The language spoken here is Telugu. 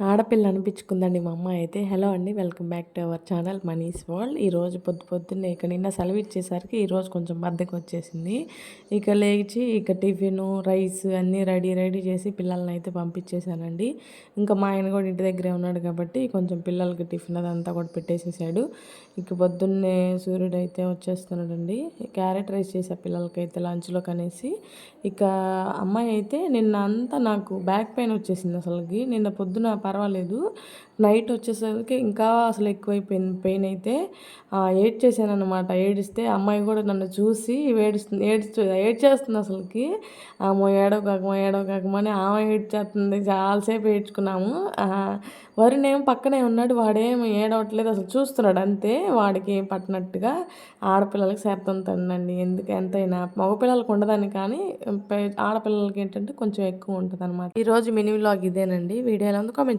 ఆడపిల్ల అనిపించుకుందండి మా అమ్మ అయితే. హలో అండి, welcome back to our channel Money's World. ఈరోజు పొద్దున్నే ఇక నిన్న సెలవు ఇచ్చేసరికి ఈరోజు కొంచెం బద్ధకం వచ్చేసింది. ఇక లేచి టిఫిను రైస్ అన్నీ రెడీ చేసి పిల్లల్ని అయితే పంపించేశానండి. ఇంకా మా ఆయన కూడా ఇంటి దగ్గరే ఉన్నాడు కాబట్టి కొంచెం పిల్లలకి టిఫిన్ అదంతా కూడా పెట్టేసేసాడు. ఇక పొద్దున్నే సూర్యుడు అయితే వచ్చేస్తున్నాడండి. క్యారెట్ రైస్ చేసే పిల్లలకైతే లంచ్లో కనేసి. ఇక అమ్మాయి అయితే నిన్న అంతా నాకు బ్యాక్ పెయిన్ వచ్చేసింది. అసలుకి నిన్న పొద్దున పర్వాలేదు, నైట్ వచ్చేసరికి ఇంకా అసలు ఎక్కువైపోయింది పెయిన్ అయితే. ఏడ్చేసానమాట. ఏడిస్తే అమ్మాయి కూడా నన్ను చూసి ఏడ్చేస్తుంది అసలుకి. ఏడవకాకమని ఆమె ఏడ్చేస్తుంది. చాలాసేపు ఏడ్చుకున్నాము. వరుణ్ ఏమో పక్కనే ఉన్నాడు, వాడేమో ఏడవట్లేదు, అసలు చూస్తున్నాడు అంతే. వాడికి ఏం పట్టినట్టుగా. ఆడపిల్లలకి శాతంతండి, ఎందుకు ఎంతైనా మగపిల్లలకు ఉండదని, కానీ ఆడపిల్లలకి ఏంటంటే కొంచెం ఎక్కువ ఉంటుంది అనమాట. ఈరోజు మినీ వ్లాగ్ ఇదేనండి. వీడియోలో కామెంట్